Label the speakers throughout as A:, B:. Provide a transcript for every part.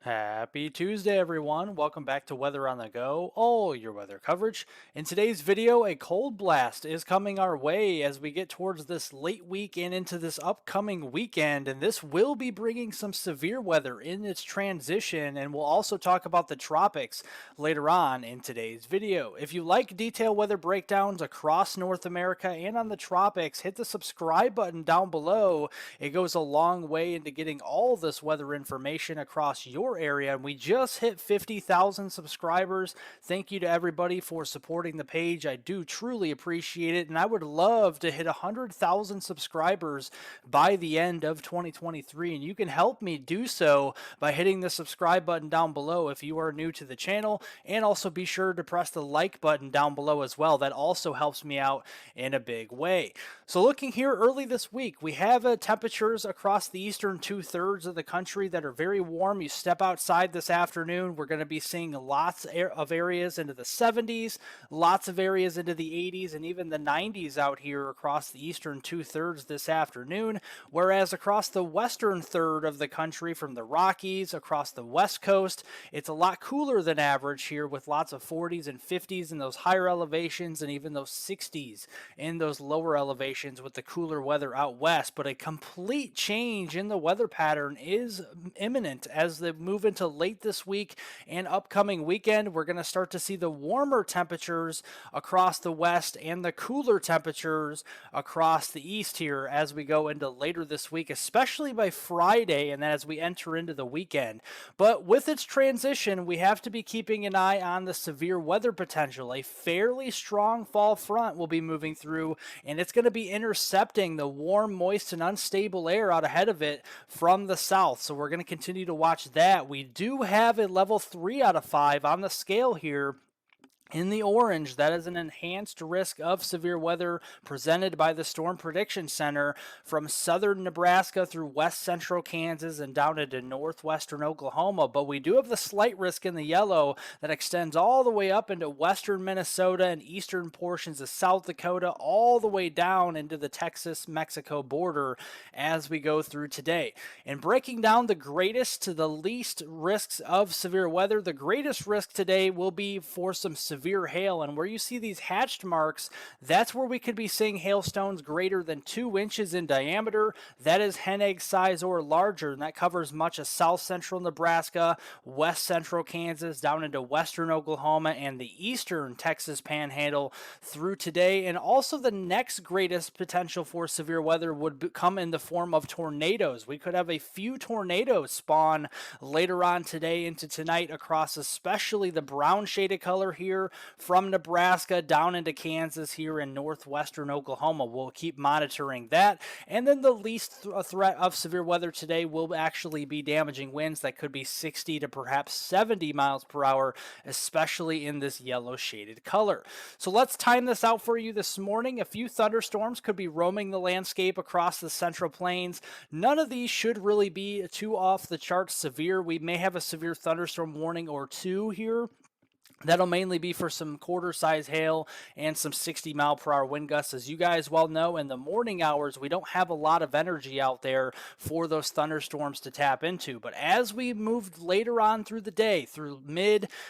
A: Happy Tuesday, everyone. Welcome back to Weather on the Go, all your weather coverage. In today's video, a cold blast is coming our way as we get towards this late week and into this upcoming weekend, and this will be bringing some severe weather in its transition, and we'll also talk about the tropics later on in today's video. If you like detailed weather breakdowns across North America and on the tropics, hit the subscribe button down below. It goes a long way into getting all this weather information across your area, and we just hit 50,000 subscribers. Thank you to everybody for supporting the page. I do truly appreciate it, and I would love to hit 100,000 subscribers by the end of 2023, and you can help me do so by hitting the subscribe button down below if you are new to the channel, and also be sure to press the like button down below as well. That also helps me out in a big way. So looking here early this week, we have temperatures across the eastern two-thirds of the country that are very warm. You step outside this afternoon, we're going to be seeing lots of areas into the 70s, lots of areas into the 80s, and even the 90s out here across the eastern two-thirds this afternoon, whereas across the western third of the country, from the Rockies across the west coast, it's a lot cooler than average here, with lots of 40s and 50s in those higher elevations and even those 60s in those lower elevations with the cooler weather out west. But a complete change in the weather pattern is imminent as they move into late this week and upcoming weekend. We're going to start to see the warmer temperatures across the west and the cooler temperatures across the east here as we go into later this week, especially by Friday and then as we enter into the weekend. But with its transition, we have to be keeping an eye on the severe weather potential. A fairly strong fall front will be moving through, and it's going to be intercepting the warm, moist, and unstable air out ahead of it from the south. So we're going to continue to watch that. We do have a level 3 out of 5 on the scale here in the orange. That is an enhanced risk of severe weather presented by the Storm Prediction Center from southern Nebraska through west central Kansas and down into northwestern Oklahoma. But we do have the slight risk in the yellow that extends all the way up into western Minnesota and eastern portions of South Dakota, all the way down into the Texas-Mexico border as we go through today. And breaking down the greatest to the least risks of severe weather, the greatest risk today will be for some severe hail, and where you see these hatched marks, that's where we could be seeing hailstones greater than 2 inches in diameter. That is hen egg size or larger, and that covers much of south central Nebraska, west central Kansas, down into western Oklahoma and the eastern Texas panhandle through today. And also the next greatest potential for severe weather would come in the form of tornadoes. We could have a few tornadoes spawn later on today into tonight across especially the brown shaded color here from Nebraska down into Kansas here in northwestern Oklahoma. We'll keep monitoring that. And then the least threat of severe weather today will actually be damaging winds that could be 60 to perhaps 70 miles per hour, especially in this yellow shaded color. So let's time this out for you this morning. A few thunderstorms could be roaming the landscape across the central plains. None of these should really be too off the charts severe. We may have a severe thunderstorm warning or two here. That'll mainly be for some quarter-size hail and some 60-mile-per-hour wind gusts. As you guys well know, in the morning hours, we don't have a lot of energy out there for those thunderstorms to tap into. But as we move later on through the day, through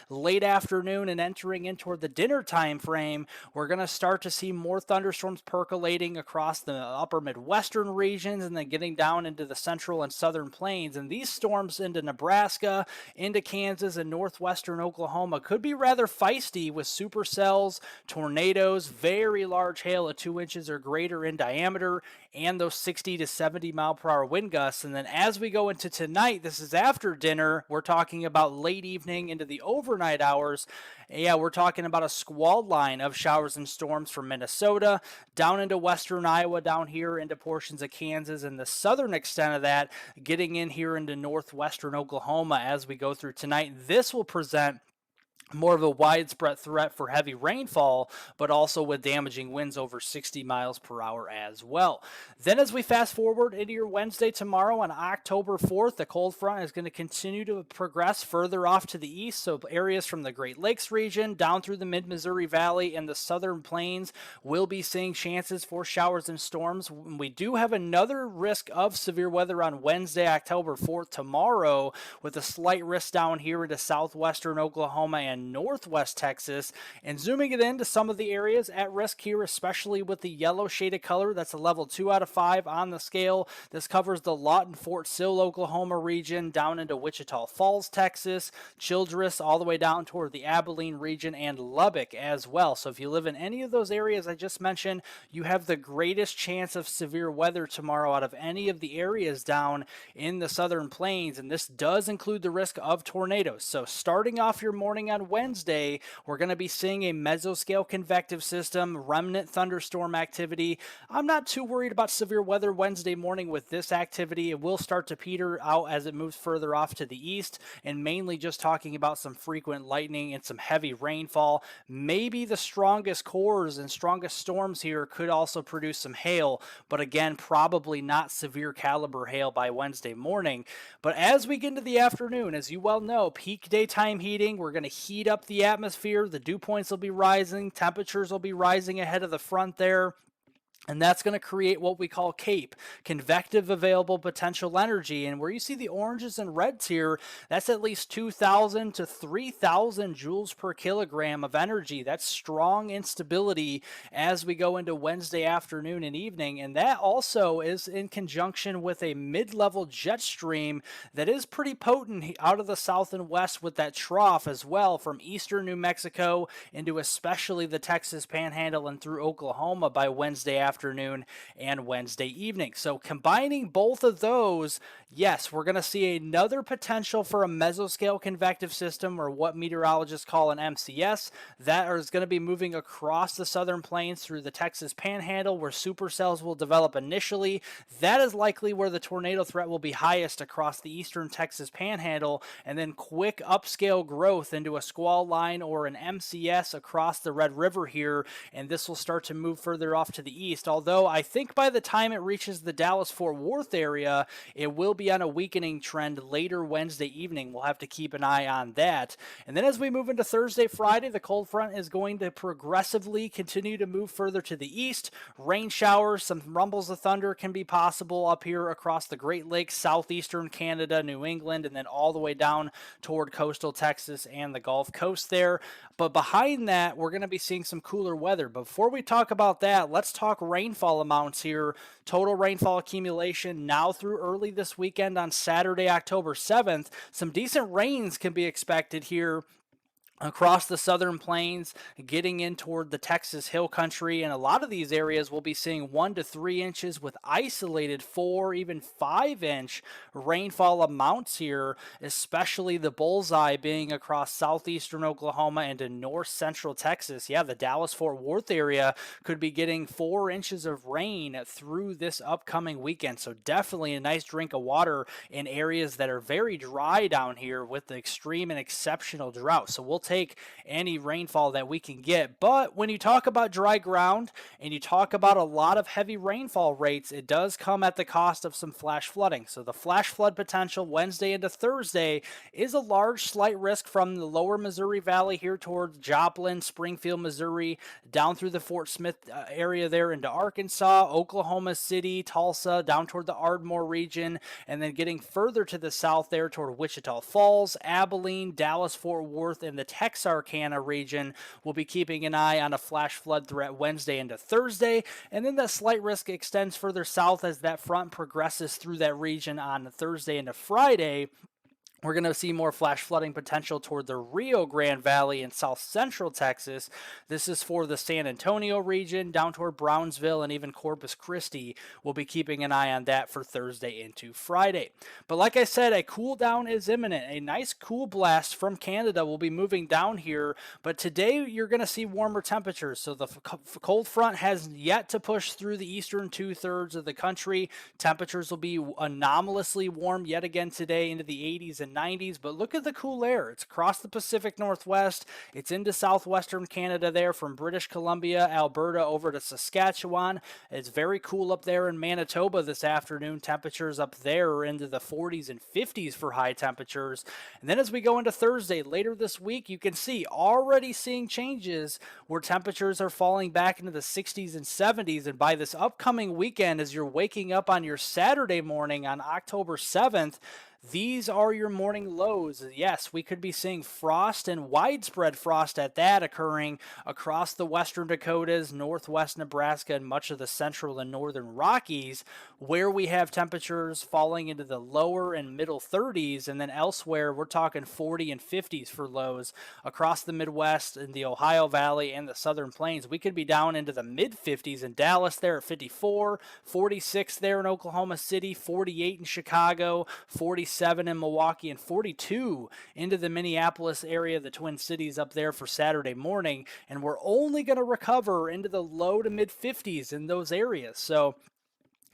A: late afternoon, and entering into the dinner time frame, we're going to start to see more thunderstorms percolating across the upper Midwestern regions and then getting down into the central and southern plains. And these storms into Nebraska, into Kansas, and northwestern Oklahoma could be rather feisty with supercells, tornadoes, very large hail of 2 inches or greater in diameter, and those 60 to 70 mile per hour wind gusts. And then as we go into tonight, this is after dinner, we're talking about late evening into the overnight hours. Yeah, we're talking about a squall line of showers and storms from Minnesota down into western Iowa, down here into portions of Kansas, and the southern extent of that getting in here into northwestern Oklahoma as we go through tonight. This will present more of a widespread threat for heavy rainfall, but also with damaging winds over 60 miles per hour as well. Then, as we fast forward into your Wednesday tomorrow on October 4th, the cold front is going to continue to progress further off to the east. So, areas from the Great Lakes region down through the mid Missouri Valley and the southern plains will be seeing chances for showers and storms. We do have another risk of severe weather on Wednesday, October 4th, tomorrow, with a slight risk down here into southwestern Oklahoma and northwest Texas. And zooming it into some of the areas at risk here, especially with the yellow shaded color, that's a level 2 out of 5 on the scale. This covers the Lawton, Fort Sill, Oklahoma region down into Wichita Falls, Texas, Childress, all the way down toward the Abilene region, and Lubbock as well. So if you live in any of those areas I just mentioned, you have the greatest chance of severe weather tomorrow out of any of the areas down in the southern plains. And this does include the risk of tornadoes. So starting off your morning on Wednesday, we're going to be seeing a mesoscale convective system, remnant thunderstorm activity. I'm not too worried about severe weather Wednesday morning with this activity. It will start to peter out as it moves further off to the east, and mainly just talking about some frequent lightning and some heavy rainfall. Maybe the strongest cores and strongest storms here could also produce some hail, but again, probably not severe caliber hail by Wednesday morning. But as we get into the afternoon, as you well know, peak daytime heating, we're going to heat up the atmosphere. The dew points will be rising, temperatures will be rising ahead of the front there. And that's going to create what we call CAPE, convective available potential energy. And where you see the oranges and reds here, that's at least 2,000 to 3,000 joules per kilogram of energy. That's strong instability as we go into Wednesday afternoon and evening. And that also is in conjunction with a mid-level jet stream that is pretty potent out of the south and west, with that trough as well from eastern New Mexico into especially the Texas Panhandle and through Oklahoma by Wednesday afternoon and Wednesday evening. So combining both of those, yes, we're going to see another potential for a mesoscale convective system, or what meteorologists call an MCS, that is going to be moving across the southern plains through the Texas Panhandle, where supercells will develop initially. That is likely where the tornado threat will be highest across the eastern Texas Panhandle, and then quick upscale growth into a squall line or an MCS across the Red River here, and this will start to move further off to the east. Although I think by the time it reaches the Dallas-Fort Worth area, it will be on a weakening trend later Wednesday evening. We'll have to keep an eye on that. And then as we move into Thursday, Friday, the cold front is going to progressively continue to move further to the east. Rain showers, some rumbles of thunder can be possible up here across the Great Lakes, southeastern Canada, New England, and then all the way down toward coastal Texas and the Gulf Coast there. But behind that, we're going to be seeing some cooler weather. But before we talk about that, let's talk rainfall amounts here. Total rainfall accumulation now through early this weekend on Saturday, October 7th. Some decent rains can be expected here across the southern plains, getting in toward the Texas Hill Country, and a lot of these areas will be seeing 1 to 3 inches with isolated 4, even 5-inch rainfall amounts here, especially the bullseye being across southeastern Oklahoma and in north central Texas. Yeah, the Dallas-Fort Worth area could be getting 4 inches of rain through this upcoming weekend, so definitely a nice drink of water in areas that are very dry down here with the extreme and exceptional drought. So we'll take any rainfall that we can get. But when you talk about dry ground and you talk about a lot of heavy rainfall rates, it does come at the cost of some flash flooding. So the flash flood potential Wednesday into Thursday is a large slight risk from the lower Missouri Valley here towards Joplin, Springfield, Missouri, down through the Fort Smith area there into Arkansas, Oklahoma City, Tulsa, down toward the Ardmore region, and then getting further to the south there toward Wichita Falls, Abilene, Dallas, Fort Worth, and the Texarkana region. Will be keeping an eye on a flash flood threat Wednesday into Thursday, and then that slight risk extends further south as that front progresses through that region on Thursday into Friday. We're going to see more flash flooding potential toward the Rio Grande Valley in south central Texas. This is for the San Antonio region, down toward Brownsville, and even Corpus Christi. We'll be keeping an eye on that for Thursday into Friday. But like I said, a cool down is imminent. A nice cool blast from Canada will be moving down here, but today you're going to see warmer temperatures. So the cold front has yet to push through the eastern two-thirds of the country. Temperatures will be anomalously warm yet again today into the 80s and 90s. But look at the cool air. It's across the Pacific Northwest. It's into southwestern Canada there from British Columbia, Alberta over to Saskatchewan. It's very cool up there in Manitoba this afternoon. Temperatures up there are into the 40s and 50s for high temperatures. And then as we go into Thursday later this week, you can see already seeing changes where temperatures are falling back into the 60s and 70s. And by this upcoming weekend, as you're waking up on your Saturday morning on October 7th, these are your morning lows. Yes, we could be seeing frost and widespread frost at that occurring across the western Dakotas, northwest Nebraska, and much of the central and northern Rockies, where we have temperatures falling into the lower and middle 30s. And then elsewhere, we're talking 40 and 50s for lows across the Midwest and the Ohio Valley and the Southern Plains. We could be down into the mid 50s in Dallas there at 54, 46 there in Oklahoma City, 48 in Chicago, 47 in Milwaukee, and 42 into the Minneapolis area, the Twin Cities up there for Saturday morning. And we're only going to recover into the low to mid 50s in those areas. So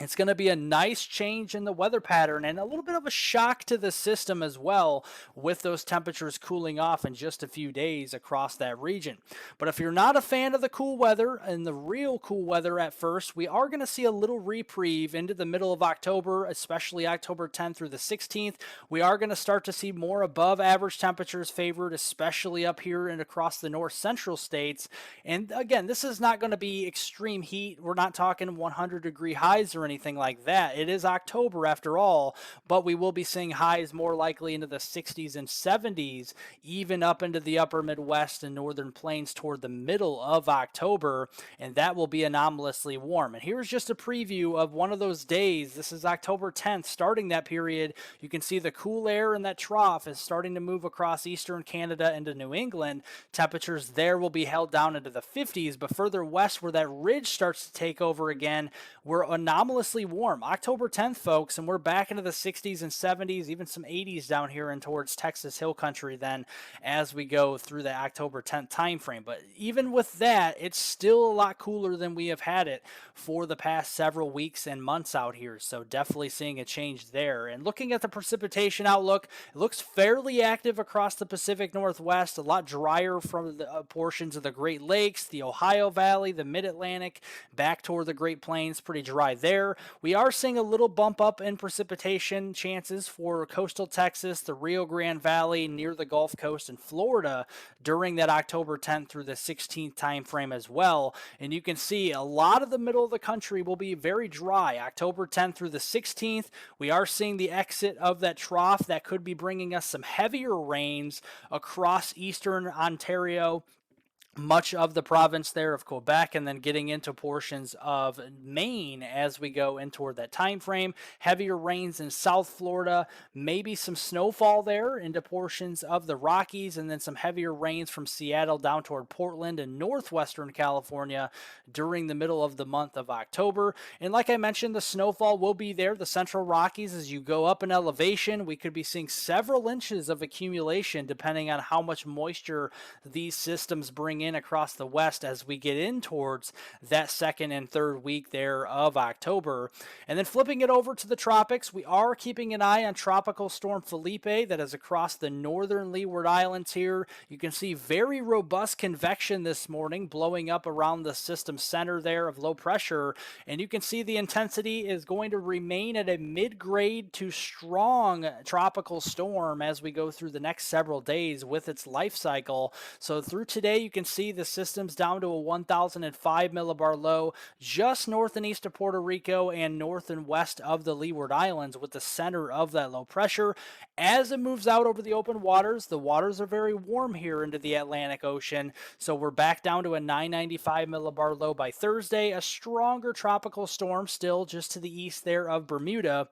A: it's going to be a nice change in the weather pattern and a little bit of a shock to the system as well, with those temperatures cooling off in just a few days across that region. But if you're not a fan of the cool weather and the real cool weather at first, we are going to see a little reprieve into the middle of October, especially October 10th through the 16th. We are going to start to see more above average temperatures favored, especially up here and across the north central states. And again, this is not going to be extreme heat. We're not talking 100-degree highs or anything like that. It is October after all, but we will be seeing highs more likely into the 60s and 70s, even up into the upper Midwest and northern plains toward the middle of October, and that will be anomalously warm. And here's just a preview of one of those days. This is October 10th. Starting that period, you can see the cool air in that trough is starting to move across eastern Canada into New England. Temperatures there will be held down into the 50s, but further west where that ridge starts to take over again, we're anomalously warm. October 10th, folks, and we're back into the 60s and 70s, even some 80s down here and towards Texas Hill Country then as we go through the October 10th time frame. But even with that, it's still a lot cooler than we have had it for the past several weeks and months out here. So definitely seeing a change there. And looking at the precipitation outlook, it looks fairly active across the Pacific Northwest, a lot drier from the portions of the Great Lakes, the Ohio Valley, the Mid-Atlantic, back toward the Great Plains, pretty dry there. We are seeing a little bump up in precipitation chances for coastal Texas, the Rio Grande Valley, near the Gulf Coast, and Florida during that October 10th through the 16th time frame as well. And you can see a lot of the middle of the country will be very dry. October 10th through the 16th, we are seeing the exit of that trough that could be bringing us some heavier rains across eastern Ontario, much of the province there of Quebec, and then getting into portions of Maine as we go in toward that time frame. Heavier rains in South Florida, maybe some snowfall there into portions of the Rockies, and then some heavier rains from Seattle down toward Portland and northwestern California during the middle of the month of October. And like I mentioned, the snowfall will be there. The central Rockies, as you go up in elevation, we could be seeing several inches of accumulation depending on how much moisture these systems bring in across the west as we get in towards that second and third week there of October. And then flipping it over to the tropics, we are keeping an eye on Tropical Storm Philippe that is across the northern Leeward Islands here. You can see very robust convection this morning blowing up around the system center there of low pressure, and you can see the intensity is going to remain at a mid-grade to strong tropical storm as we go through the next several days with its life cycle. So through today, you can see the system's down to a 1005 millibar low just north and east of Puerto Rico and north and west of the Leeward Islands, with the center of that low pressure. As it moves out over the open waters, the waters are very warm here into the Atlantic Ocean, so we're back down to a 995 millibar low by Thursday. A stronger tropical storm still just to the east there of Bermuda.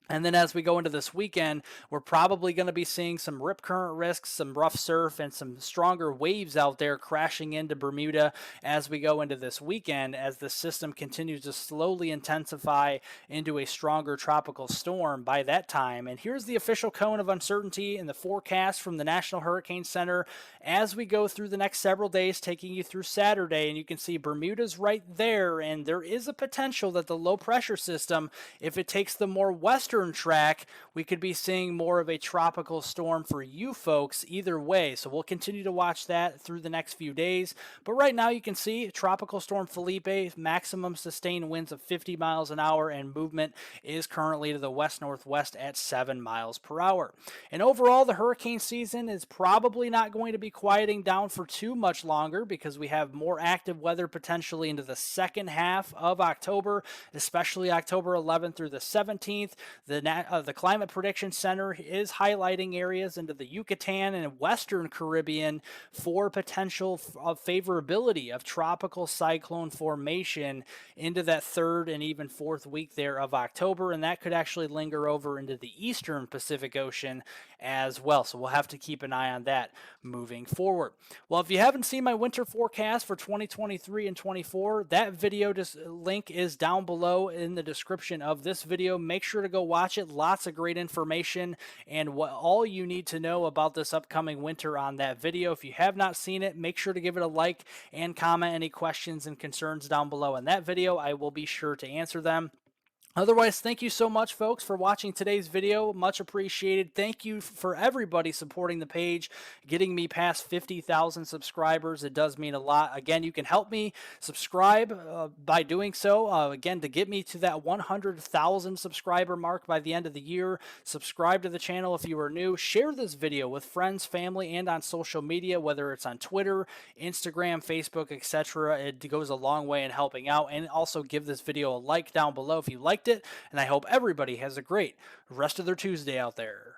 A: And then as we go into this weekend, we're probably going to be seeing some rip current risks, some rough surf, and some stronger waves out there crashing into Bermuda as we go into this weekend, as the system continues to slowly intensify into a stronger tropical storm by that time. And here's the official cone of uncertainty in the forecast from the National Hurricane Center as we go through the next several days, taking you through Saturday. And you can see Bermuda's right there, and there is a potential that the low pressure system, if it takes the more western eastern track, we could be seeing more of a tropical storm for you folks either way. So we'll continue to watch that through the next few days. But right now you can see Tropical Storm Philippe, maximum sustained winds of 50 miles an hour, and movement is currently to the west-northwest at 7 miles per hour. And overall, the hurricane season is probably not going to be quieting down for too much longer because we have more active weather potentially into the second half of October, especially October 11th through the 17th. The Climate Prediction Center is highlighting areas into the Yucatan and Western Caribbean for potential of favorability of tropical cyclone formation into that third and even fourth week there of October, and that could actually linger over into the eastern Pacific Ocean as well. So we'll have to keep an eye on that moving forward. Well, if you haven't seen my winter forecast for 2023 and 24, that video link is down below in the description of this video. Make sure to go watch it. Lots of great information and what all you need to know about this upcoming winter on that video. If you have not seen it, make sure to give it a like and comment any questions and concerns down below in that video. I will be sure to answer them. Otherwise, thank you so much, folks, for watching today's video. Much appreciated. Thank you for everybody supporting the page, getting me past 50,000 subscribers. It does mean a lot. Again, you can help me subscribe by doing so. Again, to get me to that 100,000 subscriber mark by the end of the year, subscribe to the channel if you are new. Share this video with friends, family, and on social media, whether it's on Twitter, Instagram, Facebook, etc. It goes a long way in helping out. And also give this video a like down below if you liked it, and I hope everybody has a great rest of their Tuesday out there.